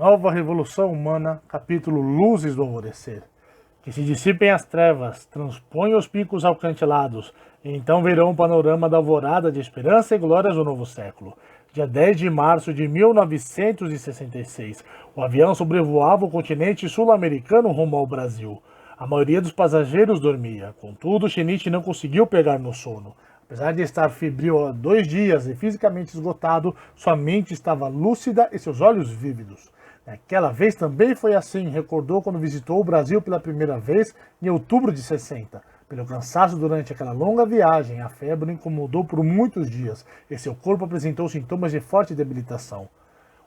Nova Revolução Humana, capítulo Luzes do Alvorecer. Que se dissipem as trevas, transponham os picos alcantelados, e então verão o panorama da alvorada de esperança e glórias do novo século. Dia 10 de março de 1966, o avião sobrevoava o continente sul-americano rumo ao Brasil. A maioria dos passageiros dormia, contudo, Shinichi não conseguiu pegar no sono. Apesar de estar febril há 2 dias e fisicamente esgotado, sua mente estava lúcida e seus olhos vívidos. Naquela vez também foi assim, recordou quando visitou o Brasil pela primeira vez em outubro de 60. Pelo cansaço durante aquela longa viagem, a febre o incomodou por muitos dias e seu corpo apresentou sintomas de forte debilitação.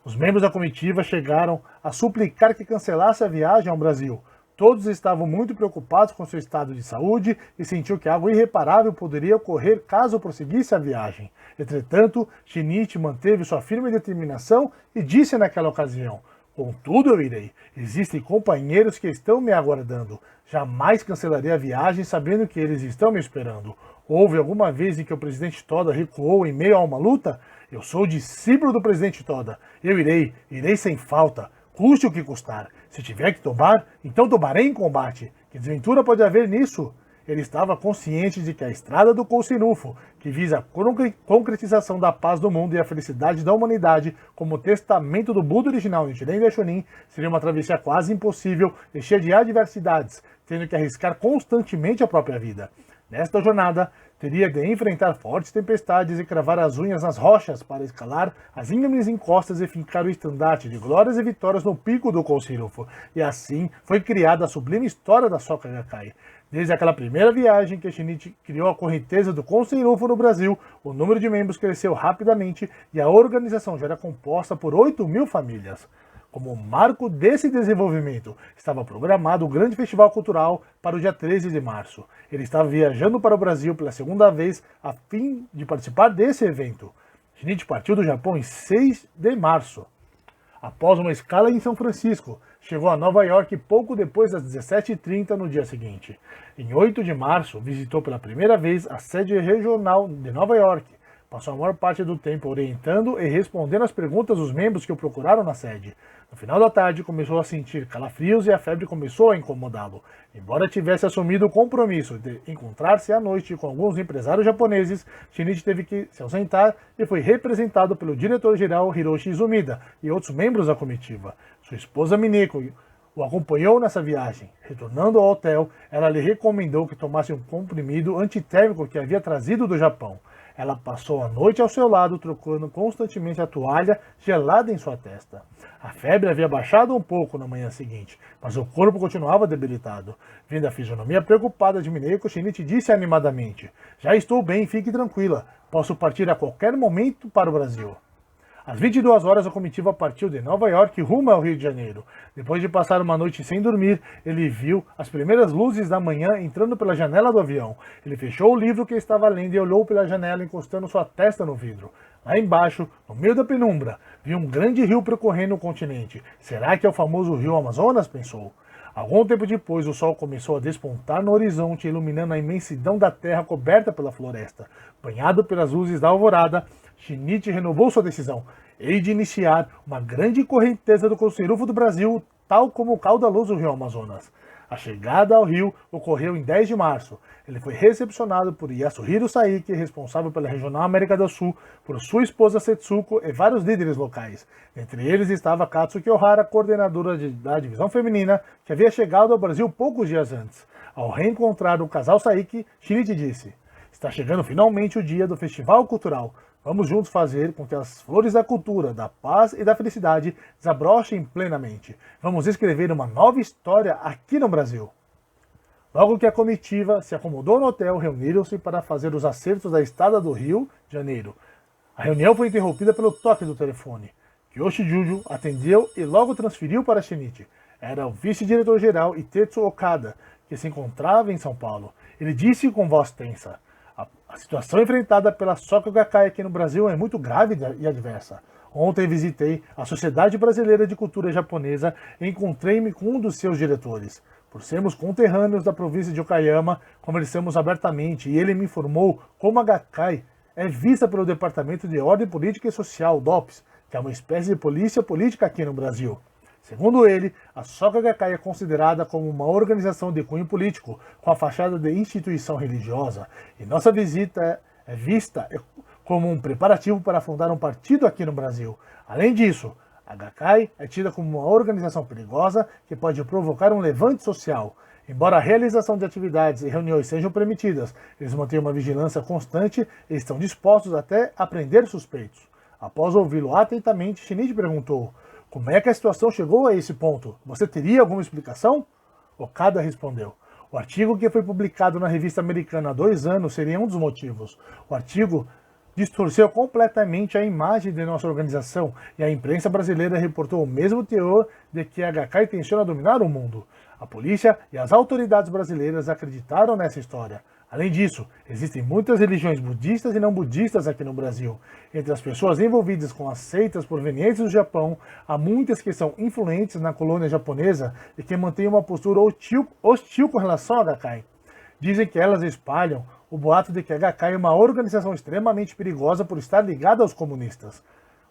Os membros da comitiva chegaram a suplicar que cancelasse a viagem ao Brasil. Todos estavam muito preocupados com seu estado de saúde e sentiu que algo irreparável poderia ocorrer caso prosseguisse a viagem. Entretanto, Shinichi manteve sua firme determinação e disse naquela ocasião: "Contudo eu irei. Existem companheiros que estão me aguardando. Jamais cancelarei a viagem sabendo que eles estão me esperando. Houve alguma vez em que o presidente Toda recuou em meio a uma luta? Eu sou discípulo do presidente Toda. Eu irei sem falta. Custe o que custar. Se tiver que tomar, então tomarei em combate. Que desventura pode haver nisso?" Ele estava consciente de que a estrada do Coucinufo, que visa a concretização da paz do mundo e a felicidade da humanidade, como testamento do Buda original Nichiren Daishonin, seria uma travessia quase impossível e cheia de adversidades, tendo que arriscar constantemente a própria vida. Nesta jornada, teria de enfrentar fortes tempestades e cravar as unhas nas rochas para escalar as íngremes encostas e fincar o estandarte de glórias e vitórias no pico do Coucinufo. E assim foi criada a sublime história da Soka Gakkai. Desde aquela primeira viagem que Shinichi criou a correnteza do Coucinufo no Brasil, o número de membros cresceu rapidamente e a organização já era composta por 8.000 famílias. Como marco desse desenvolvimento, estava programado o grande festival cultural para o dia 13 de março. Ele estava viajando para o Brasil pela segunda vez a fim de participar desse evento. Shinichi partiu do Japão em 6 de março. Após uma escala em São Francisco, chegou a Nova York pouco depois das 17h30 no dia seguinte. Em 8 de março, visitou pela primeira vez a sede regional de Nova York. Passou a maior parte do tempo orientando e respondendo às perguntas dos membros que o procuraram na sede. No final da tarde, começou a sentir calafrios e a febre começou a incomodá-lo. Embora tivesse assumido o compromisso de encontrar-se à noite com alguns empresários japoneses, Shinichi teve que se ausentar e foi representado pelo diretor-geral Hiroshi Izumida e outros membros da comitiva. Sua esposa Mineko o acompanhou nessa viagem. Retornando ao hotel, ela lhe recomendou que tomasse um comprimido antitérmico que havia trazido do Japão. Ela passou a noite ao seu lado, trocando constantemente a toalha gelada em sua testa. A febre havia baixado um pouco na manhã seguinte, mas o corpo continuava debilitado. Vendo a fisionomia preocupada de Mineko, Shinichi disse animadamente: "Já estou bem, fique tranquila. Posso partir a qualquer momento para o Brasil." Às 22 horas, a comitiva partiu de Nova York rumo ao Rio de Janeiro. Depois de passar uma noite sem dormir, ele viu as primeiras luzes da manhã entrando pela janela do avião. Ele fechou o livro que estava lendo e olhou pela janela, encostando sua testa no vidro. Lá embaixo, no meio da penumbra, viu um grande rio percorrendo o continente. Será que é o famoso rio Amazonas? Pensou. Algum tempo depois, o sol começou a despontar no horizonte, iluminando a imensidão da terra coberta pela floresta. Banhado pelas luzes da alvorada, Shinichi renovou sua decisão. Hei de iniciar uma grande correnteza do Coucinufo do Brasil, tal como o caudaloso rio Amazonas. A chegada ao rio ocorreu em 10 de março. Ele foi recepcionado por Yasuhiro Saiki, responsável pela Regional América do Sul, por sua esposa Setsuko e vários líderes locais. Entre eles estava Katsuki Ohara, coordenadora da divisão feminina, que havia chegado ao Brasil poucos dias antes. Ao reencontrar o casal Saiki, Shinichi disse: "Está chegando finalmente o dia do festival cultural. Vamos juntos fazer com que as flores da cultura, da paz e da felicidade desabrochem plenamente. Vamos escrever uma nova história aqui no Brasil." Logo que a comitiva se acomodou no hotel, reuniram-se para fazer os acertos da estada do Rio de Janeiro. A reunião foi interrompida pelo toque do telefone. Kiyoshi Juju atendeu e logo transferiu para Shinichi. Era o vice-diretor-geral Itetsu Okada, que se encontrava em São Paulo. Ele disse com voz tensa: A situação enfrentada pela Soka Gakkai aqui no Brasil é muito grave e adversa. Ontem visitei a Sociedade Brasileira de Cultura Japonesa e encontrei-me com um dos seus diretores. Por sermos conterrâneos da província de Okayama, conversamos abertamente e ele me informou como a Gakkai é vista pelo Departamento de Ordem Política e Social, DOPS, que é uma espécie de polícia política aqui no Brasil. Segundo ele, a Soka Gakkai é considerada como uma organização de cunho político, com a fachada de instituição religiosa, e nossa visita é vista como um preparativo para fundar um partido aqui no Brasil. Além disso, a Gakkai é tida como uma organização perigosa que pode provocar um levante social. Embora a realização de atividades e reuniões sejam permitidas, eles mantêm uma vigilância constante e estão dispostos até a prender suspeitos. Após ouvi-lo atentamente, Shinichi perguntou: como é que a situação chegou a esse ponto? Você teria alguma explicação? Okada respondeu: o artigo que foi publicado na revista americana há 2 anos seria um dos motivos. O artigo distorceu completamente a imagem de nossa organização e a imprensa brasileira reportou o mesmo teor de que a Gakkai tenciona dominar o mundo. A polícia e as autoridades brasileiras acreditaram nessa história. Além disso, existem muitas religiões budistas e não budistas aqui no Brasil. Entre as pessoas envolvidas com as seitas provenientes do Japão, há muitas que são influentes na colônia japonesa e que mantêm uma postura hostil com relação à Gakkai. Dizem que elas espalham o boato de que a Gakkai é uma organização extremamente perigosa por estar ligada aos comunistas.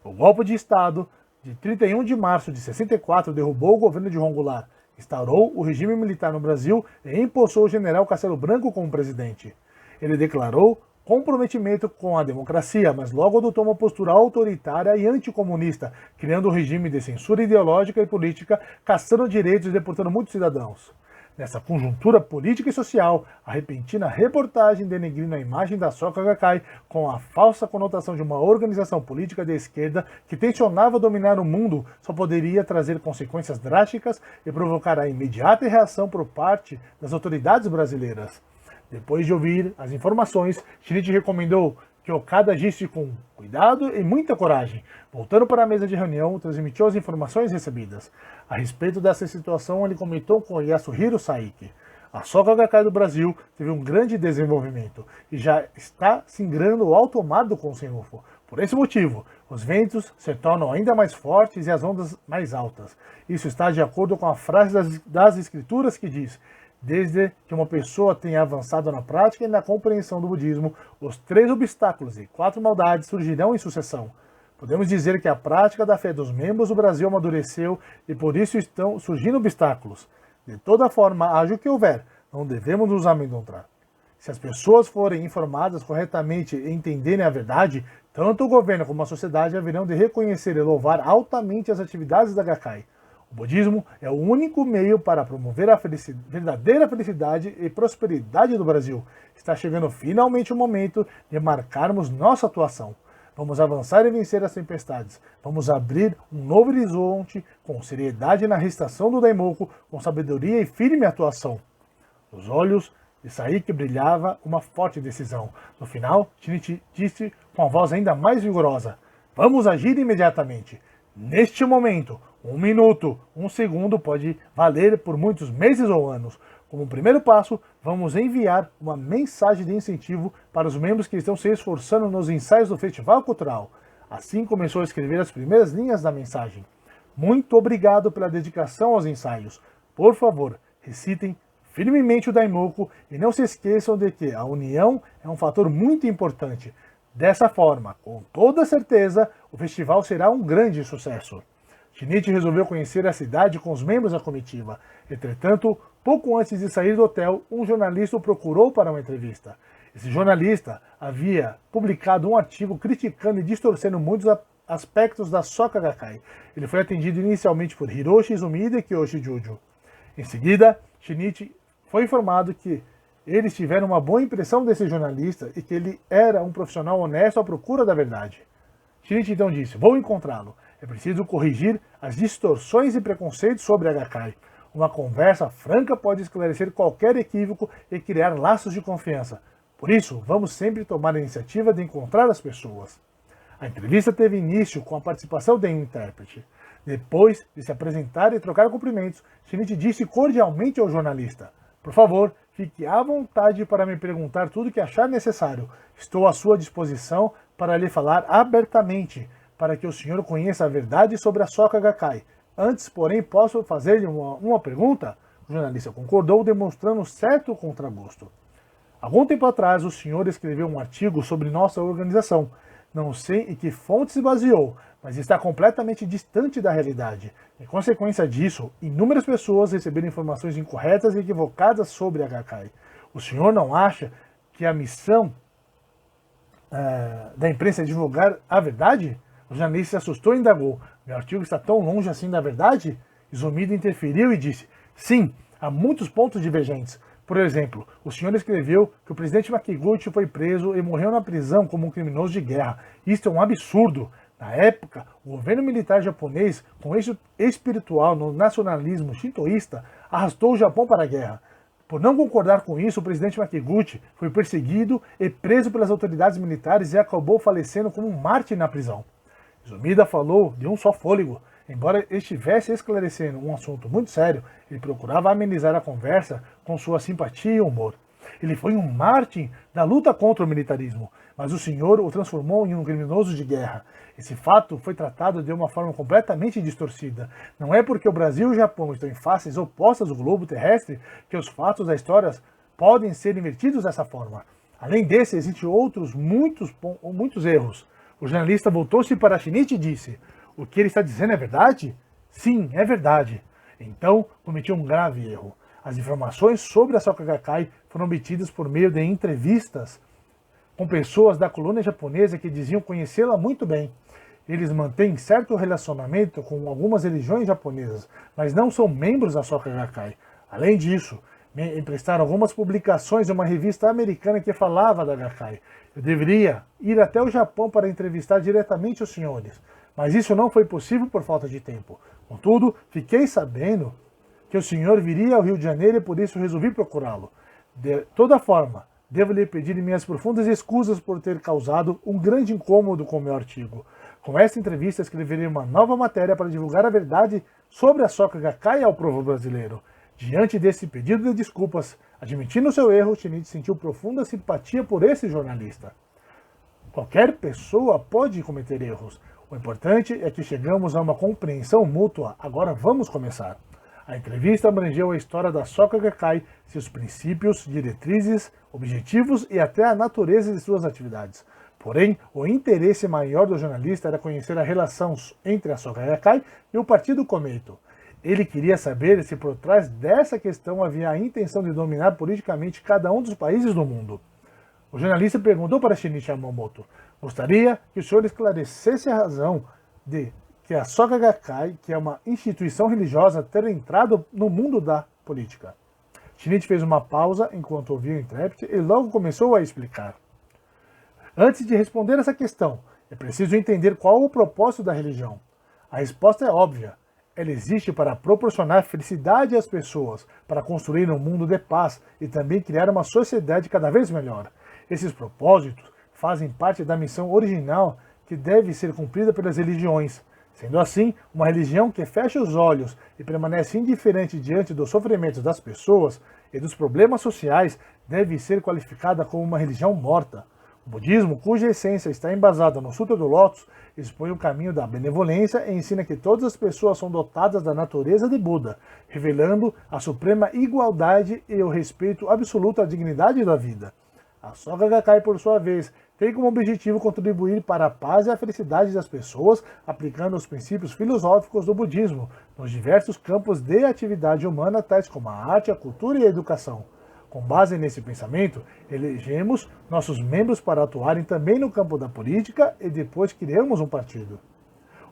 O golpe de Estado de 31 de março de 64 derrubou o governo de João Goulart, instaurou o regime militar no Brasil e empossou o general Castelo Branco como presidente. Ele declarou comprometimento com a democracia, mas logo adotou uma postura autoritária e anticomunista, criando um regime de censura ideológica e política, caçando direitos e deportando muitos cidadãos. Nessa conjuntura política e social, a repentina reportagem denegrindo a imagem da Soka Gakkai com a falsa conotação de uma organização política de esquerda que tensionava dominar o mundo só poderia trazer consequências drásticas e provocar a imediata reação por parte das autoridades brasileiras. Depois de ouvir as informações, Shinichi recomendou que Okada agisse com cuidado e muita coragem. Voltando para a mesa de reunião, transmitiu as informações recebidas. A respeito dessa situação, ele comentou com Yasuhiro Saiki: a Soka Gakkai do Brasil teve um grande desenvolvimento e já está singrando o alto mar do Consenufo. Por esse motivo, os ventos se tornam ainda mais fortes e as ondas mais altas. Isso está de acordo com a frase das escrituras que diz: desde que uma pessoa tenha avançado na prática e na compreensão do budismo, os 3 obstáculos e 4 maldades surgirão em sucessão. Podemos dizer que a prática da fé dos membros do Brasil amadureceu e por isso estão surgindo obstáculos. De toda forma, haja o que houver, não devemos nos amedrontar. Se as pessoas forem informadas corretamente e entenderem a verdade, tanto o governo como a sociedade haverão de reconhecer e louvar altamente as atividades da Gakkai. O budismo é o único meio para promover a verdadeira felicidade e prosperidade do Brasil. Está chegando finalmente o momento de marcarmos nossa atuação. Vamos avançar e vencer as tempestades. Vamos abrir um novo horizonte com seriedade na restauração do Daimoku, com sabedoria e firme atuação. Os olhos de Saiki brilhava uma forte decisão. No final, Shinichi disse com a voz ainda mais vigorosa: vamos agir imediatamente. Neste momento, 1 minuto, 1 segundo pode valer por muitos meses ou anos. Como primeiro passo, vamos enviar uma mensagem de incentivo para os membros que estão se esforçando nos ensaios do Festival Cultural. Assim começou a escrever as primeiras linhas da mensagem. Muito obrigado pela dedicação aos ensaios. Por favor, recitem firmemente o Daimoku e não se esqueçam de que a união é um fator muito importante. Dessa forma, com toda certeza, o festival será um grande sucesso. Shinichi resolveu conhecer a cidade com os membros da comitiva. Entretanto, pouco antes de sair do hotel, um jornalista o procurou para uma entrevista. Esse jornalista havia publicado um artigo criticando e distorcendo muitos aspectos da Soka Gakkai. Ele foi atendido inicialmente por Hiroshi Izumi e Kiyoshi Jujo. Em seguida, Shinichi foi informado que eles tiveram uma boa impressão desse jornalista e que ele era um profissional honesto à procura da verdade. Shinichi então disse: vou encontrá-lo. É preciso corrigir as distorções e preconceitos sobre a Gakkai. Uma conversa franca pode esclarecer qualquer equívoco e criar laços de confiança. Por isso, vamos sempre tomar a iniciativa de encontrar as pessoas. A entrevista teve início com a participação de um intérprete. Depois de se apresentar e trocar cumprimentos, Shinichi disse cordialmente ao jornalista: por favor, fique à vontade para me perguntar tudo o que achar necessário. Estou à sua disposição para lhe falar abertamente, para que o senhor conheça a verdade sobre a Soka Gakkai. Antes, porém, posso fazer-lhe uma pergunta? O jornalista concordou, demonstrando certo contragosto. Algum tempo atrás, o senhor escreveu um artigo sobre nossa organização. Não sei em que fonte se baseou, mas está completamente distante da realidade. Em consequência disso, inúmeras pessoas receberam informações incorretas e equivocadas sobre a Gakkai. O senhor não acha que a missão da imprensa é divulgar a verdade? O jornalista se assustou e indagou. Meu artigo está tão longe assim da verdade? Izumido interferiu e disse, sim, há muitos pontos divergentes. Por exemplo, o senhor escreveu que o presidente Makiguchi foi preso e morreu na prisão como um criminoso de guerra. Isto é um absurdo. Na época, o governo militar japonês, com eixo espiritual no nacionalismo shintoísta, arrastou o Japão para a guerra. Por não concordar com isso, o presidente Makiguchi foi perseguido e preso pelas autoridades militares e acabou falecendo como um mártir na prisão. Izumida falou de um só fôlego. Embora estivesse esclarecendo um assunto muito sério, ele procurava amenizar a conversa com sua simpatia e humor. Ele foi um mártir da luta contra o militarismo, mas o senhor o transformou em um criminoso de guerra. Esse fato foi tratado de uma forma completamente distorcida. Não é porque o Brasil e o Japão estão em faces opostas do globo terrestre que os fatos da história podem ser invertidos dessa forma. Além desse, existem outros muitos erros. O jornalista voltou-se para Shinichi e disse, o que ele está dizendo é verdade? Sim, é verdade. Então, cometeu um grave erro. As informações sobre a Soka Gakkai foram obtidas por meio de entrevistas com pessoas da colônia japonesa que diziam conhecê-la muito bem. Eles mantêm certo relacionamento com algumas religiões japonesas, mas não são membros da Soka Gakkai. Além disso, me emprestaram algumas publicações de uma revista americana que falava da Gakkai. Eu deveria ir até o Japão para entrevistar diretamente os senhores, mas isso não foi possível por falta de tempo. Contudo, fiquei sabendo que o senhor viria ao Rio de Janeiro e por isso resolvi procurá-lo. De toda forma, devo lhe pedir minhas profundas excusas por ter causado um grande incômodo com o meu artigo. Com esta entrevista, escreverei uma nova matéria para divulgar a verdade sobre a Soka Gakkai ao povo brasileiro. Diante desse pedido de desculpas, admitindo seu erro, Shinichi sentiu profunda simpatia por esse jornalista. Qualquer pessoa pode cometer erros. O importante é que chegamos a uma compreensão mútua. Agora vamos começar. A entrevista abrangeu a história da Soka Gakkai, seus princípios, diretrizes, objetivos e até a natureza de suas atividades. Porém, o interesse maior do jornalista era conhecer a relação entre a Soka Gakkai e o Partido Komeito. Ele queria saber se por trás dessa questão havia a intenção de dominar politicamente cada um dos países do mundo. O jornalista perguntou para Shinichi Yamamoto, gostaria que o senhor esclarecesse a razão de que a Soka Gakkai, que é uma instituição religiosa, ter entrado no mundo da política. Shinichi fez uma pausa enquanto ouvia o intérprete e logo começou a explicar. Antes de responder essa questão, é preciso entender qual o propósito da religião. A resposta é óbvia. Ela existe para proporcionar felicidade às pessoas, para construir um mundo de paz e também criar uma sociedade cada vez melhor. Esses propósitos fazem parte da missão original que deve ser cumprida pelas religiões. Sendo assim, uma religião que fecha os olhos e permanece indiferente diante dos sofrimentos das pessoas e dos problemas sociais deve ser qualificada como uma religião morta. O budismo, cuja essência está embasada no Sutra do Lótus, expõe o caminho da benevolência e ensina que todas as pessoas são dotadas da natureza de Buda, revelando a suprema igualdade e o respeito absoluto à dignidade da vida. A Soka Gakkai, por sua vez, tem como objetivo contribuir para a paz e a felicidade das pessoas, aplicando os princípios filosóficos do budismo nos diversos campos de atividade humana, tais como a arte, a cultura e a educação. Com base nesse pensamento, elegemos nossos membros para atuarem também no campo da política e depois criamos um partido.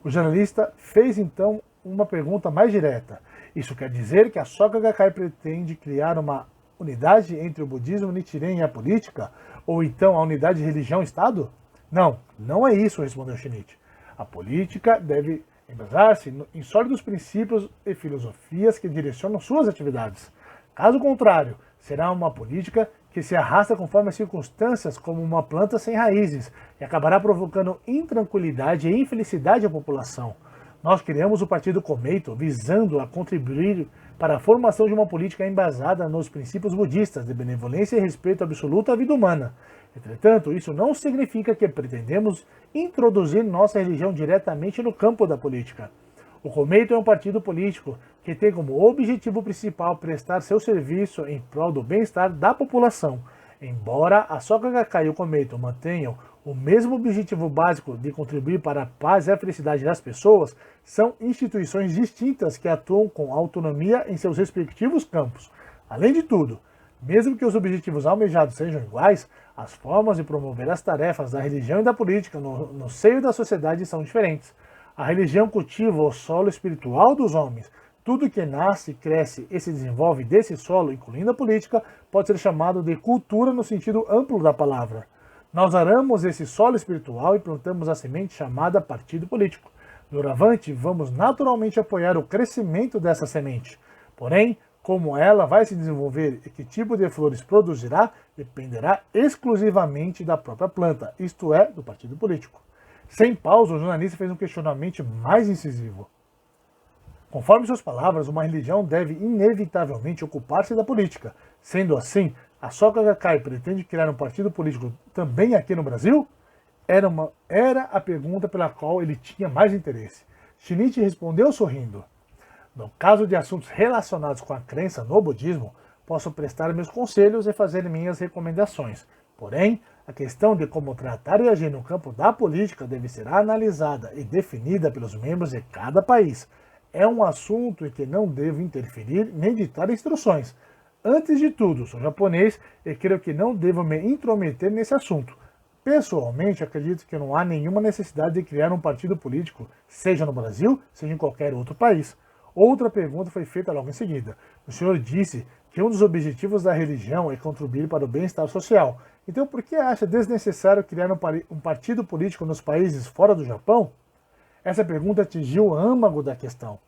O jornalista fez então uma pergunta mais direta. Isso quer dizer que a Soka Gakkai pretende criar uma unidade entre o budismo Nichiren e a política? Ou então a unidade de religião-estado? Não, não é isso, respondeu Shinichi. A política deve embasar-se em sólidos princípios e filosofias que direcionam suas atividades. Caso contrário, será uma política que se arrasta conforme as circunstâncias como uma planta sem raízes e acabará provocando intranquilidade e infelicidade à população. Nós criamos o Partido Komeito visando a contribuir para a formação de uma política embasada nos princípios budistas de benevolência e respeito absoluto à vida humana. Entretanto, isso não significa que pretendemos introduzir nossa religião diretamente no campo da política. O Komeito é um partido político que tem como objetivo principal prestar seu serviço em prol do bem-estar da população. Embora a Soka Gakkai e o Komeito mantenham o mesmo objetivo básico de contribuir para a paz e a felicidade das pessoas, são instituições distintas que atuam com autonomia em seus respectivos campos. Além de tudo, mesmo que os objetivos almejados sejam iguais, as formas de promover as tarefas da religião e da política no seio da sociedade são diferentes. A religião cultiva o solo espiritual dos homens. Tudo que nasce, cresce e se desenvolve desse solo, incluindo a política, pode ser chamado de cultura no sentido amplo da palavra. Nós aramos esse solo espiritual e plantamos a semente chamada partido político. Doravante, vamos naturalmente apoiar o crescimento dessa semente. Porém, como ela vai se desenvolver e que tipo de flores produzirá, dependerá exclusivamente da própria planta, isto é, do partido político. Sem pausa, o jornalista fez um questionamento mais incisivo. Conforme suas palavras, uma religião deve inevitavelmente ocupar-se da política. Sendo assim, a Soka Gakkai pretende criar um partido político também aqui no Brasil? Era a pergunta pela qual ele tinha mais interesse. Shinichi respondeu sorrindo. No caso de assuntos relacionados com a crença no budismo, posso prestar meus conselhos e fazer minhas recomendações. Porém, a questão de como tratar e agir no campo da política deve ser analisada e definida pelos membros de cada país. É um assunto em que não devo interferir nem ditar instruções. Antes de tudo, sou japonês e creio que não devo me intrometer nesse assunto. Pessoalmente, acredito que não há nenhuma necessidade de criar um partido político, seja no Brasil, seja em qualquer outro país. Outra pergunta foi feita logo em seguida. O senhor disse que um dos objetivos da religião é contribuir para o bem-estar social. Então, por que acha desnecessário criar um partido político nos países fora do Japão? Essa pergunta atingiu o âmago da questão.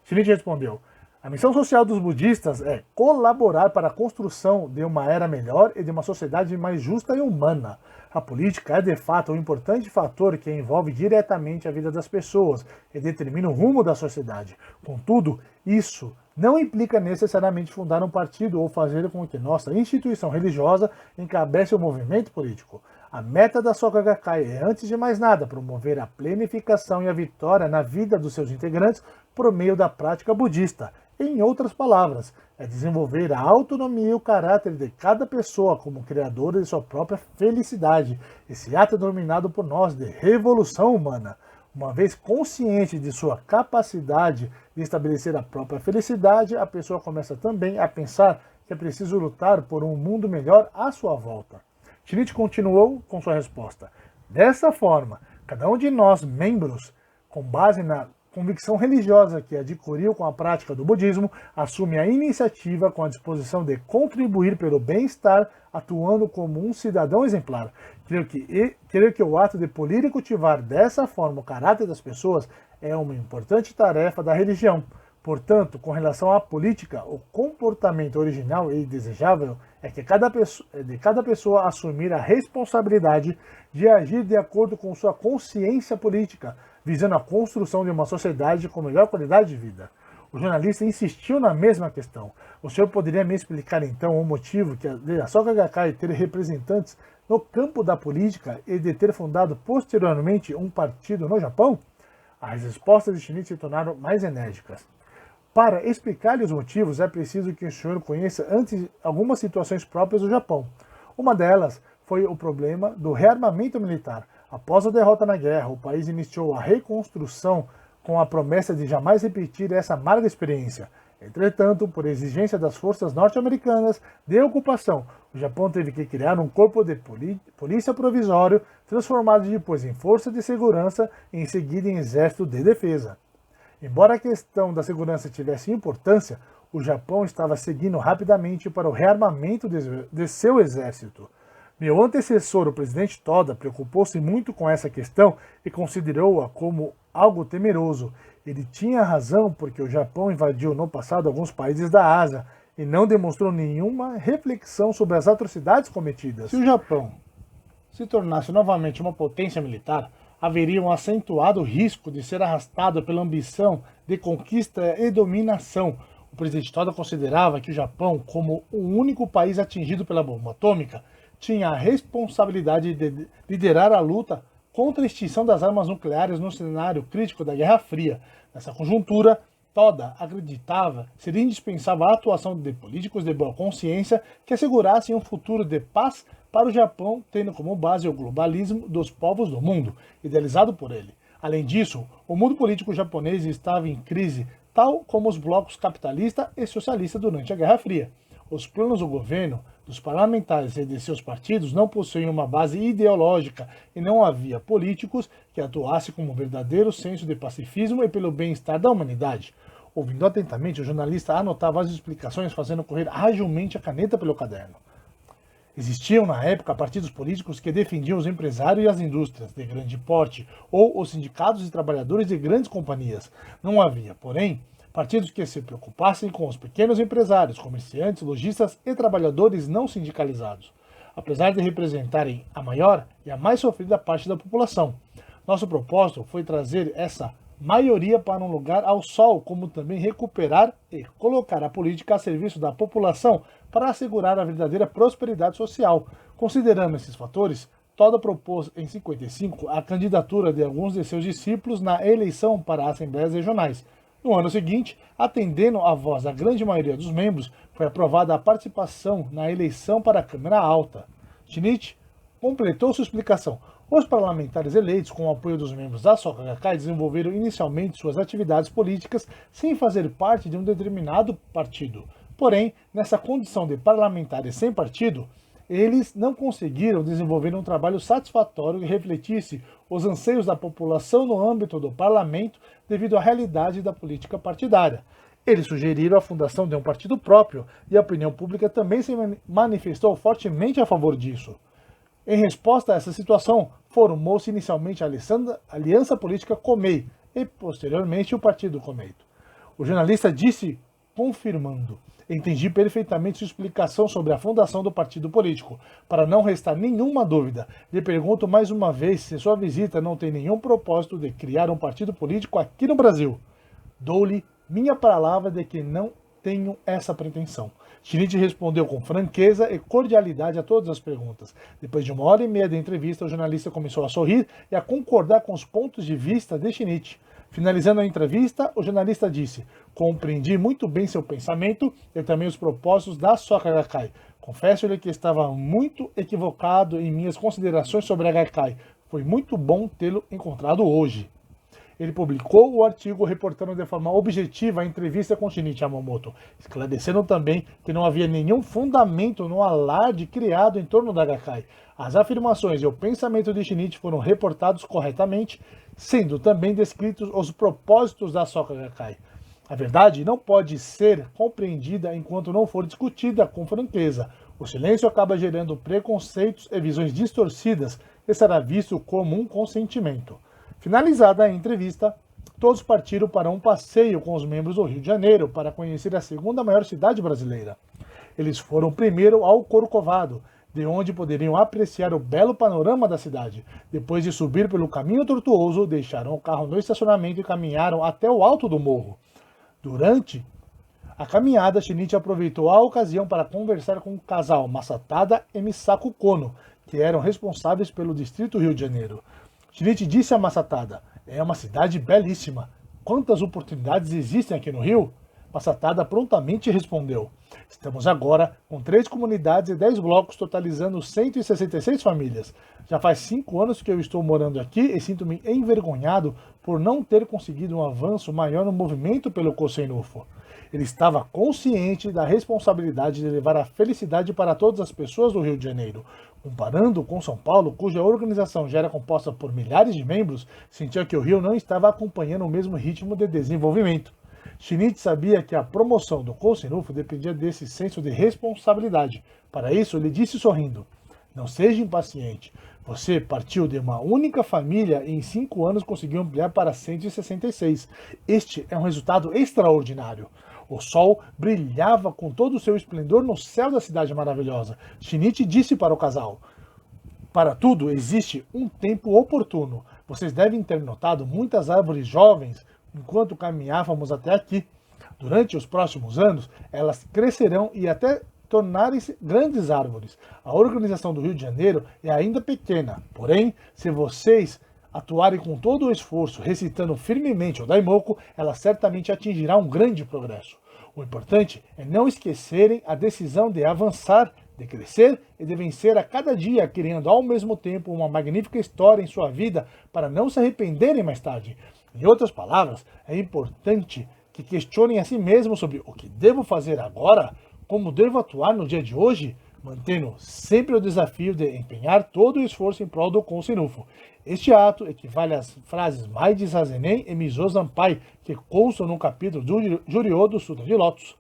Shinichi respondeu: a missão social dos budistas é colaborar para a construção de uma era melhor e de uma sociedade mais justa e humana. A política é, de fato, um importante fator que envolve diretamente a vida das pessoas e determina o rumo da sociedade. Contudo, isso não implica necessariamente fundar um partido ou fazer com que nossa instituição religiosa encabece o movimento político. A meta da Soka Gakkai é, antes de mais nada, promover a planificação e a vitória na vida dos seus integrantes por meio da prática budista. Em outras palavras, é desenvolver a autonomia e o caráter de cada pessoa como criadora de sua própria felicidade. Esse ato é denominado por nós de revolução humana. Uma vez consciente de sua capacidade de estabelecer a própria felicidade, a pessoa começa também a pensar que é preciso lutar por um mundo melhor à sua volta. Shinichi continuou com sua resposta. Dessa forma, cada um de nós, membros, com base na convicção religiosa que adquiriu com a prática do budismo, assume a iniciativa com a disposição de contribuir pelo bem-estar, atuando como um cidadão exemplar. Creio que o ato de polir e cultivar dessa forma o caráter das pessoas é uma importante tarefa da religião. Portanto, com relação à política, o comportamento original e desejável é que cada pessoa assumir a responsabilidade de agir de acordo com sua consciência política, visando a construção de uma sociedade com melhor qualidade de vida. O jornalista insistiu na mesma questão. O senhor poderia me explicar então o motivo que a Soka Gakkai ter representantes no campo da política e de ter fundado posteriormente um partido no Japão? As respostas de Shinichi se tornaram mais enérgicas. Para explicar-lhe os motivos, é preciso que o senhor conheça antes algumas situações próprias do Japão. Uma delas foi o problema do rearmamento militar. Após a derrota na guerra, o país iniciou a reconstrução com a promessa de jamais repetir essa amarga experiência. Entretanto, por exigência das forças norte-americanas de ocupação, o Japão teve que criar um corpo de polícia provisório, transformado depois em força de segurança e em seguida em exército de defesa. Embora a questão da segurança tivesse importância, o Japão estava seguindo rapidamente para o rearmamento de seu exército. Meu antecessor, o presidente Toda, preocupou-se muito com essa questão e considerou-a como algo temeroso. Ele tinha razão porque o Japão invadiu no passado alguns países da Ásia e não demonstrou nenhuma reflexão sobre as atrocidades cometidas. Se o Japão se tornasse novamente uma potência militar, haveria um acentuado risco de ser arrastado pela ambição de conquista e dominação. O presidente Toda considerava que o Japão, como o único país atingido pela bomba atômica, tinha a responsabilidade de liderar a luta contra a extinção das armas nucleares no cenário crítico da Guerra Fria. Nessa conjuntura, Toda acreditava ser indispensável a atuação de políticos de boa consciência que assegurassem um futuro de paz para o Japão, tendo como base o globalismo dos povos do mundo, idealizado por ele. Além disso, o mundo político japonês estava em crise, tal como os blocos capitalista e socialista durante a Guerra Fria. Os planos do governo, dos parlamentares e de seus partidos não possuíam uma base ideológica e não havia políticos que atuassem com um verdadeiro senso de pacifismo e pelo bem-estar da humanidade. Ouvindo atentamente, o jornalista anotava as explicações, fazendo correr agilmente a caneta pelo caderno. Existiam, na época, partidos políticos que defendiam os empresários e as indústrias de grande porte, ou os sindicatos e trabalhadores de grandes companhias. Não havia, porém, partidos que se preocupassem com os pequenos empresários, comerciantes, lojistas e trabalhadores não sindicalizados, apesar de representarem a maior e a mais sofrida parte da população. Nosso propósito foi trazer essa maioria para um lugar ao sol, como também recuperar e colocar a política a serviço da população para assegurar a verdadeira prosperidade social. Considerando esses fatores, Toda propôs em 55 a candidatura de alguns de seus discípulos na eleição para assembleias regionais. No ano seguinte, atendendo à voz da grande maioria dos membros, foi aprovada a participação na eleição para a Câmara Alta. Schnitt completou sua explicação. Os parlamentares eleitos, com o apoio dos membros da Soka Gakkai, desenvolveram inicialmente suas atividades políticas sem fazer parte de um determinado partido. Porém, nessa condição de parlamentares sem partido, eles não conseguiram desenvolver um trabalho satisfatório que refletisse os anseios da população no âmbito do parlamento devido à realidade da política partidária. Eles sugeriram a fundação de um partido próprio e a opinião pública também se manifestou fortemente a favor disso. Em resposta a essa situação, formou-se inicialmente a Aliança Política Comei e, posteriormente, o Partido Comeito. O jornalista disse, confirmando: entendi perfeitamente sua explicação sobre a fundação do partido político. Para não restar nenhuma dúvida, lhe pergunto mais uma vez se sua visita não tem nenhum propósito de criar um partido político aqui no Brasil. Dou-lhe minha palavra de que não tenho essa pretensão. Schnitt respondeu com franqueza e cordialidade a todas as perguntas. Depois de 1h30 de entrevista, o jornalista começou a sorrir e a concordar com os pontos de vista de Schnitt. Finalizando a entrevista, o jornalista disse: compreendi muito bem seu pensamento e também os propósitos da Soka Gakkai. Confesso-lhe que estava muito equivocado em minhas considerações sobre a Gakkai. Foi muito bom tê-lo encontrado hoje. Ele publicou o artigo reportando de forma objetiva a entrevista com Shinichi Yamamoto, esclarecendo também que não havia nenhum fundamento no alarde criado em torno da Gakkai. As afirmações e o pensamento de Shinichi foram reportados corretamente, sendo também descritos os propósitos da Soka Gakkai. A verdade não pode ser compreendida enquanto não for discutida com franqueza. O silêncio acaba gerando preconceitos e visões distorcidas e será visto como um consentimento. Finalizada a entrevista, todos partiram para um passeio com os membros do Rio de Janeiro para conhecer a segunda maior cidade brasileira. Eles foram primeiro ao Corcovado, de onde poderiam apreciar o belo panorama da cidade. Depois de subir pelo caminho tortuoso, deixaram o carro no estacionamento e caminharam até o alto do morro. Durante a caminhada, Shinichi aproveitou a ocasião para conversar com o casal Masatada e Misako Kono, que eram responsáveis pelo distrito Rio de Janeiro. Shinichi disse a Masatada: é uma cidade belíssima. Quantas oportunidades existem aqui no Rio? Masatada prontamente respondeu: estamos agora com 3 comunidades e 10 blocos, totalizando 166 famílias. Já faz 5 anos que eu estou morando aqui e sinto-me envergonhado por não ter conseguido um avanço maior no movimento pelo Kosen-Ufo. Ele estava consciente da responsabilidade de levar a felicidade para todas as pessoas do Rio de Janeiro. Comparando com São Paulo, cuja organização já era composta por milhares de membros, sentia que o Rio não estava acompanhando o mesmo ritmo de desenvolvimento. Shinichi sabia que a promoção do Kosen-Ufo dependia desse senso de responsabilidade. Para isso, ele disse sorrindo: não seja impaciente. Você partiu de uma única família e em 5 anos conseguiu ampliar para 166. Este é um resultado extraordinário. O sol brilhava com todo o seu esplendor no céu da cidade maravilhosa. Shinichi disse para o casal: para tudo existe um tempo oportuno. Vocês devem ter notado muitas árvores jovens enquanto caminhávamos até aqui. Durante os próximos anos, elas crescerão e até tornarem-se grandes árvores. A organização do Rio de Janeiro é ainda pequena, porém, se vocês atuarem com todo o esforço, recitando firmemente o Daimoku, ela certamente atingirá um grande progresso. O importante é não esquecerem a decisão de avançar de crescer e de vencer a cada dia, criando ao mesmo tempo uma magnífica história em sua vida para não se arrependerem mais tarde. Em outras palavras, é importante que questionem a si mesmos sobre o que devo fazer agora, como devo atuar no dia de hoje, mantendo sempre o desafio de empenhar todo o esforço em prol do Consinufo. Este ato equivale às frases Mai de Sazenem e Mizo Zanpai, que constam no capítulo do Juriô do Sutra de Lotus.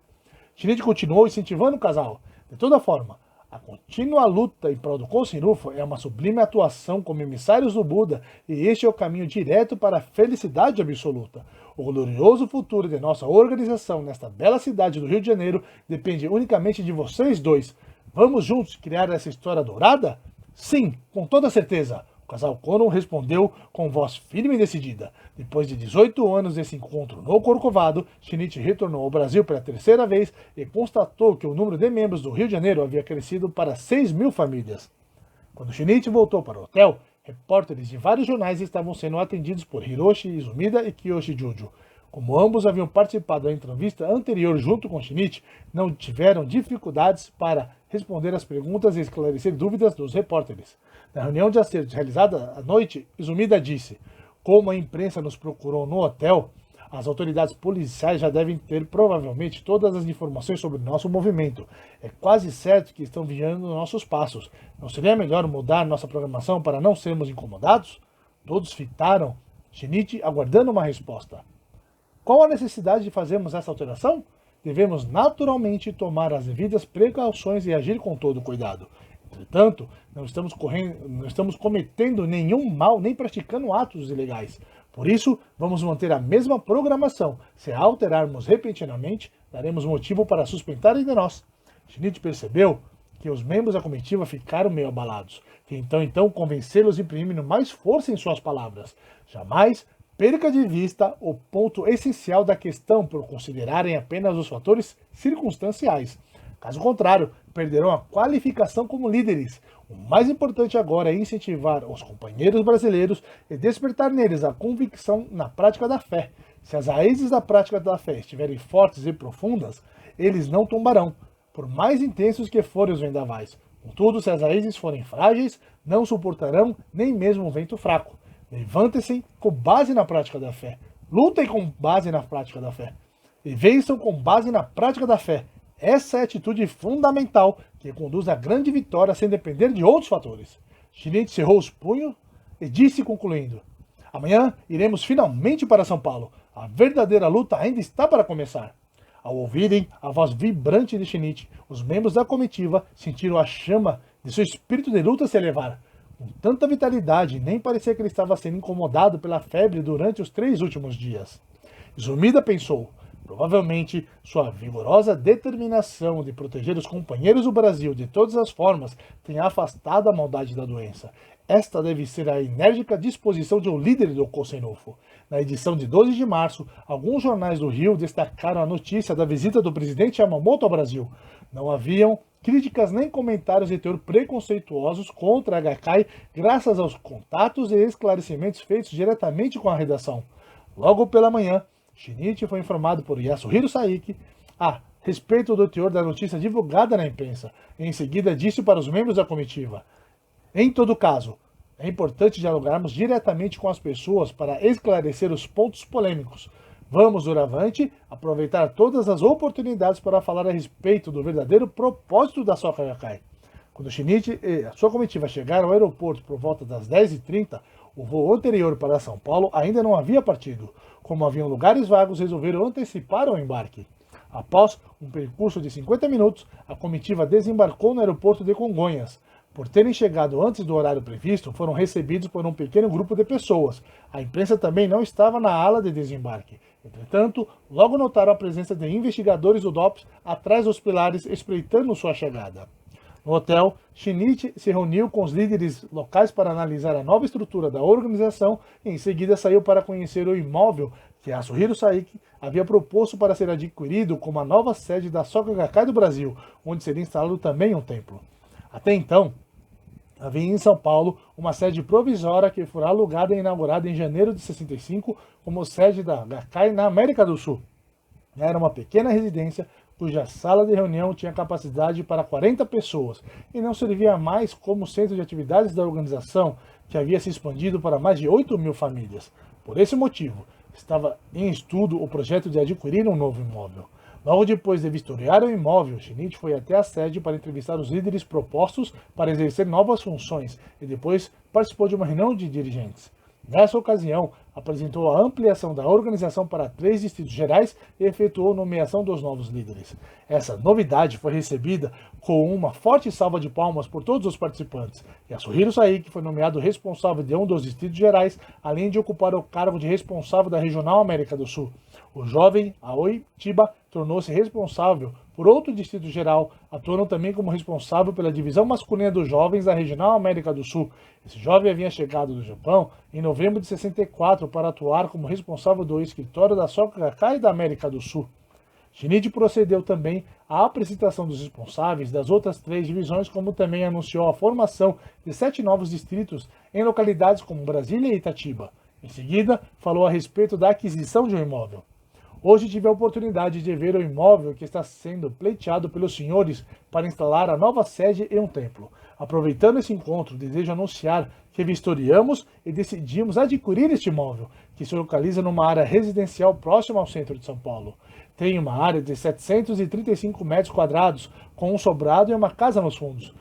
Shinichi continuou incentivando o casal. De toda forma, a contínua luta em prol do Consinufo é uma sublime atuação como emissários do Buda, e este é o caminho direto para a felicidade absoluta. O glorioso futuro de nossa organização nesta bela cidade do Rio de Janeiro depende unicamente de vocês dois. Vamos juntos criar essa história dourada? Sim, com toda certeza. O casal Kono respondeu com voz firme e decidida. Depois de 18 anos desse encontro no Corcovado, Shinichi retornou ao Brasil pela terceira vez e constatou que o número de membros do Rio de Janeiro havia crescido para 6.000 famílias. Quando Shinichi voltou para o hotel, repórteres de vários jornais estavam sendo atendidos por Hiroshi Izumida e Kiyoshi Jujo. Como ambos haviam participado da entrevista anterior junto com Shinichi, não tiveram dificuldades para responder às perguntas e esclarecer dúvidas dos repórteres. Na reunião de acertos realizada à noite, Izumida disse: como a imprensa nos procurou no hotel, as autoridades policiais já devem ter provavelmente todas as informações sobre o nosso movimento. É quase certo que estão vigiando nossos passos. Não seria melhor mudar nossa programação para não sermos incomodados? Todos fitaram Shinichi, aguardando uma resposta. Qual a necessidade de fazermos essa alteração? Devemos naturalmente tomar as devidas precauções e agir com todo cuidado. Entretanto, não estamos cometendo nenhum mal nem praticando atos ilegais. Por isso, vamos manter a mesma programação. Se a alterarmos repentinamente, daremos motivo para suspeitarem de nós. Shinichi percebeu que os membros da comitiva ficaram meio abalados. Então convencê-los imprimindo mais força em suas palavras. Jamais perca de vista o ponto essencial da questão por considerarem apenas os fatores circunstanciais. Caso contrário, perderão a qualificação como líderes. O mais importante agora é incentivar os companheiros brasileiros e despertar neles a convicção na prática da fé. Se as raízes da prática da fé estiverem fortes e profundas, eles não tombarão, por mais intensos que forem os vendavais. Contudo, se as raízes forem frágeis, não suportarão nem mesmo um vento fraco. Levantem-se com base na prática da fé. Lutem com base na prática da fé. E vençam com base na prática da fé. Essa é a atitude fundamental que conduz à grande vitória sem depender de outros fatores. Shinichi cerrou os punhos e disse, concluindo: amanhã iremos finalmente para São Paulo. A verdadeira luta ainda está para começar. Ao ouvirem a voz vibrante de Shinichi, os membros da comitiva sentiram a chama de seu espírito de luta se elevar. Com tanta vitalidade, nem parecia que ele estava sendo incomodado pela febre durante os 3 últimos dias. Izumida pensou: provavelmente, sua vigorosa determinação de proteger os companheiros do Brasil de todas as formas tem afastado a maldade da doença. Esta deve ser a enérgica disposição de um líder do Consinufo. Na edição de 12 de março, alguns jornais do Rio destacaram a notícia da visita do presidente Yamamoto ao Brasil. Não haviam críticas nem comentários de teor preconceituosos contra a Gakkai, graças aos contatos e esclarecimentos feitos diretamente com a redação. Logo pela manhã, Shinichi foi informado por Yasuhiro Saiki a respeito do teor da notícia divulgada na imprensa. Em seguida, disse para os membros da comitiva: em todo caso, é importante dialogarmos diretamente com as pessoas para esclarecer os pontos polêmicos. Vamos, doravante, aproveitar todas as oportunidades para falar a respeito do verdadeiro propósito da Soka Gakkai. Quando Shinichi e a sua comitiva chegaram ao aeroporto por volta das 10h30, o voo anterior para São Paulo ainda não havia partido. Como haviam lugares vagos, resolveram antecipar o embarque. Após um percurso de 50 minutos, a comitiva desembarcou no aeroporto de Congonhas. Por terem chegado antes do horário previsto, foram recebidos por um pequeno grupo de pessoas. A imprensa também não estava na ala de desembarque. Entretanto, logo notaram a presença de investigadores do DOPS atrás dos pilares, espreitando sua chegada. No hotel, Shinichi se reuniu com os líderes locais para analisar a nova estrutura da organização e em seguida saiu para conhecer o imóvel que Yasuhiro Saiki havia proposto para ser adquirido como a nova sede da Soka Gakkai do Brasil, onde seria instalado também um templo. Até então, havia em São Paulo uma sede provisória que fora alugada e inaugurada em janeiro de 65 como sede da Gakkai na América do Sul. Era uma pequena residência cuja sala de reunião tinha capacidade para 40 pessoas e não servia mais como centro de atividades da organização, que havia se expandido para mais de 8.000 famílias. Por esse motivo, estava em estudo o projeto de adquirir um novo imóvel. Logo depois de vistoriar o imóvel, Schnitt foi até a sede para entrevistar os líderes propostos para exercer novas funções e depois participou de uma reunião de dirigentes. Nessa ocasião, apresentou a ampliação da organização para 3 distritos gerais e efetuou a nomeação dos novos líderes. Essa novidade foi recebida com uma forte salva de palmas por todos os participantes. Yasuhiro Saiki foi nomeado responsável de um dos distritos gerais, além de ocupar o cargo de responsável da Regional América do Sul. O jovem Aoi Chiba tornou-se responsável por outro distrito geral, atuando também como responsável pela divisão masculina dos jovens da Regional América do Sul. Esse jovem havia chegado do Japão em novembro de 64 para atuar como responsável do escritório da Soka Gakkai da América do Sul. Schnitt procedeu também à apresentação dos responsáveis das outras 3 divisões, como também anunciou a formação de 7 novos distritos em localidades como Brasília e Itatiba. Em seguida, falou a respeito da aquisição de um imóvel. Hoje tive a oportunidade de ver o imóvel que está sendo pleiteado pelos senhores para instalar a nova sede e um templo. Aproveitando esse encontro, desejo anunciar que vistoriamos e decidimos adquirir este imóvel, que se localiza numa área residencial próxima ao centro de São Paulo. Tem uma área de 735 metros quadrados, com um sobrado e uma casa nos fundos.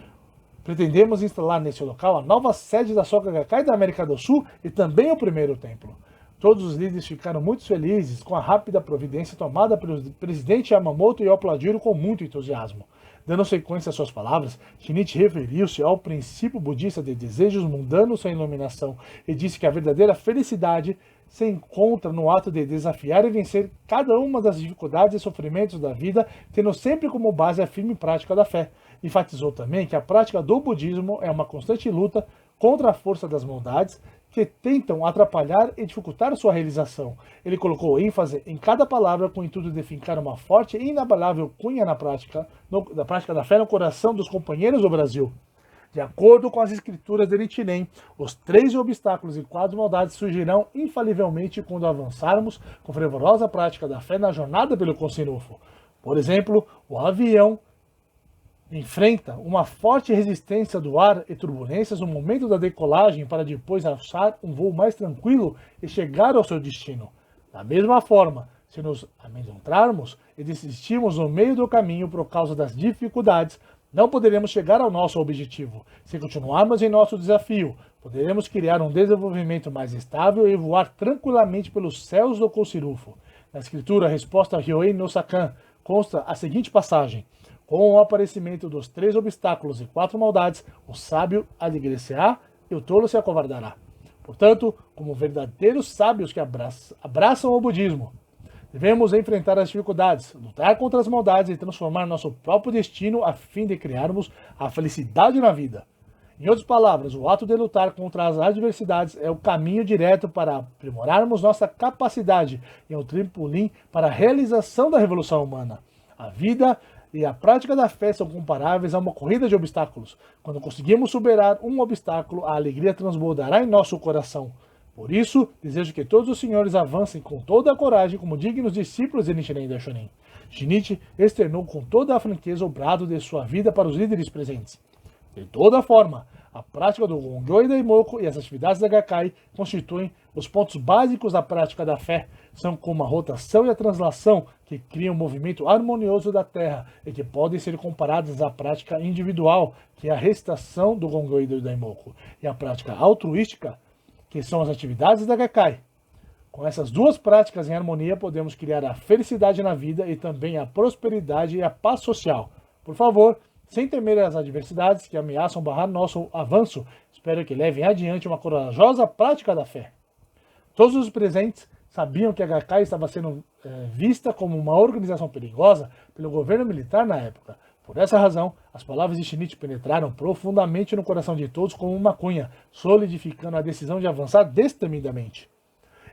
Pretendemos instalar nesse local a nova sede da Soka Gakkai da América do Sul e também o primeiro templo. Todos os líderes ficaram muito felizes com a rápida providência tomada pelo presidente Yamamoto e o aplaudiram com muito entusiasmo. Dando sequência às suas palavras, Schnitt referiu-se ao princípio budista de desejos mundanos sem iluminação e disse que a verdadeira felicidade se encontra no ato de desafiar e vencer cada uma das dificuldades e sofrimentos da vida, tendo sempre como base a firme prática da fé. Enfatizou também que a prática do budismo é uma constante luta contra a força das maldades que tentam atrapalhar e dificultar sua realização. Ele colocou ênfase em cada palavra com o intuito de fincar uma forte e inabalável cunha na prática, da prática da fé no coração dos companheiros do Brasil. De acordo com as escrituras de Nichiren, os 3 obstáculos e 4 maldades surgirão infalivelmente quando avançarmos com fervorosa prática da fé na jornada pelo Konsen-Rufu. Por exemplo, o avião enfrenta uma forte resistência do ar e turbulências no momento da decolagem para depois alçar um voo mais tranquilo e chegar ao seu destino. Da mesma forma, se nos amedrontarmos e desistirmos no meio do caminho por causa das dificuldades, não poderemos chegar ao nosso objetivo. Se continuarmos em nosso desafio, poderemos criar um desenvolvimento mais estável e voar tranquilamente pelos céus do Konsen-Rufu. Na escritura, a resposta a Ryoei no Sakan consta a seguinte passagem: com o aparecimento dos 3 obstáculos e 4 maldades, o sábio alegrecerá e o tolo se acovardará. Portanto, como verdadeiros sábios que abraçam o budismo, devemos enfrentar as dificuldades, lutar contra as maldades e transformar nosso próprio destino a fim de criarmos a felicidade na vida. Em outras palavras, o ato de lutar contra as adversidades é o caminho direto para aprimorarmos nossa capacidade e um trampolim para a realização da revolução humana. A vida e a prática da fé são comparáveis a uma corrida de obstáculos. Quando conseguimos superar um obstáculo, a alegria transbordará em nosso coração. Por isso, desejo que todos os senhores avancem com toda a coragem como dignos discípulos de Nichiren Daishonin. Schnitt externou com toda a franqueza o brado de sua vida para os líderes presentes. De toda forma, a prática do Gongyo e Daimoku e as atividades da Gakkai constituem os pontos básicos da prática da fé. São como a rotação e a translação que criam um movimento harmonioso da Terra e que podem ser comparadas à prática individual, que é a recitação do Gongyo e do Daimoku, e a prática altruística, que são as atividades da Gakkai. Com essas 2 práticas em harmonia, podemos criar a felicidade na vida e também a prosperidade e a paz social. Por favor, sem temer as adversidades que ameaçam barrar nosso avanço, espero que levem adiante uma corajosa prática da fé. Todos os presentes sabiam que a Gakkai estava sendo vista como uma organização perigosa pelo governo militar na época. Por essa razão, as palavras de Schnitt penetraram profundamente no coração de todos como uma cunha, solidificando a decisão de avançar destemidamente.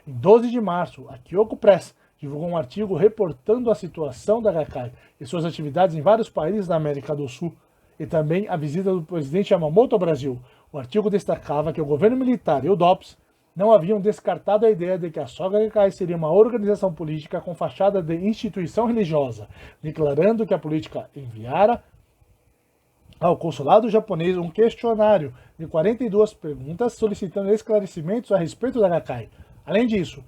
Em 12 de março, a Kyoku Press divulgou um artigo reportando a situação da Gakkai e suas atividades em vários países da América do Sul, e também a visita do presidente Yamamoto ao Brasil. O artigo destacava que o governo militar e o DOPS não haviam descartado a ideia de que a Soka Gakkai seria uma organização política com fachada de instituição religiosa, declarando que a política enviara ao consulado japonês um questionário de 42 perguntas solicitando esclarecimentos a respeito da Gakkai. Além disso,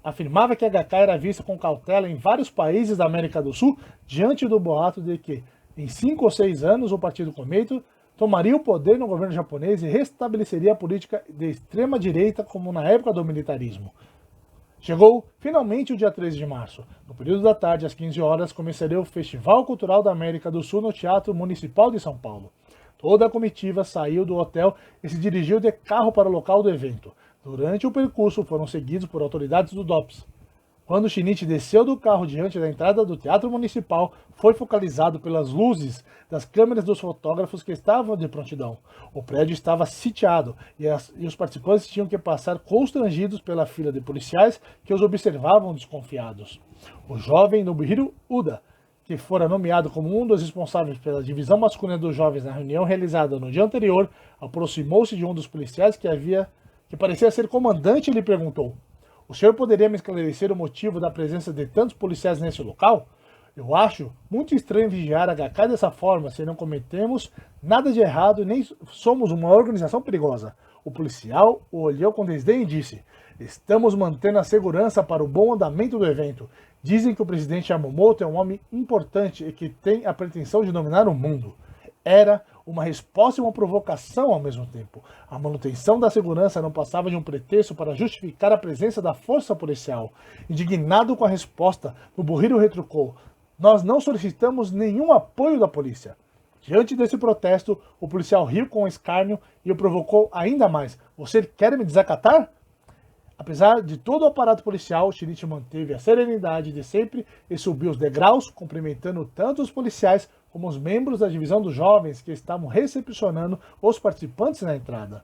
afirmava que a Gakkai era vista com cautela em vários países da América do Sul diante do boato de que, em 5 ou 6 anos, o Partido Komeito tomaria o poder no governo japonês e restabeleceria a política de extrema-direita como na época do militarismo. Chegou finalmente o dia 13 de março. No período da tarde, às 15 horas, começaria o Festival Cultural da América do Sul no Teatro Municipal de São Paulo. Toda a comitiva saiu do hotel e se dirigiu de carro para o local do evento. Durante o percurso, foram seguidos por autoridades do DOPS. Quando Shinichi desceu do carro diante da entrada do Teatro Municipal, foi focalizado pelas luzes das câmeras dos fotógrafos que estavam de prontidão. O prédio estava sitiado e os participantes tinham que passar constrangidos pela fila de policiais que os observavam desconfiados. O jovem Nobuhiro Uda, que fora nomeado como um dos responsáveis pela divisão masculina dos jovens na reunião realizada no dia anterior, aproximou-se de um dos policiais que parecia ser comandante e lhe perguntou: "O senhor poderia me esclarecer o motivo da presença de tantos policiais nesse local? Eu acho muito estranho vigiar a Gakkai dessa forma, se não cometemos nada de errado e nem somos uma organização perigosa." O policial o olhou com desdém e disse: "Estamos mantendo a segurança para o bom andamento do evento. Dizem que o presidente Yamamoto é um homem importante e que tem a pretensão de dominar o mundo." Era uma resposta e uma provocação ao mesmo tempo. A manutenção da segurança não passava de um pretexto para justificar a presença da força policial. Indignado com a resposta, Nobuhiro retrucou: "Nós não solicitamos nenhum apoio da polícia." Diante desse protesto, o policial riu com escárnio e o provocou ainda mais: "Você quer me desacatar?" Apesar de todo o aparato policial, Shinichi manteve a serenidade de sempre e subiu os degraus, cumprimentando tanto os policiais como os membros da divisão dos jovens que estavam recepcionando os participantes na entrada.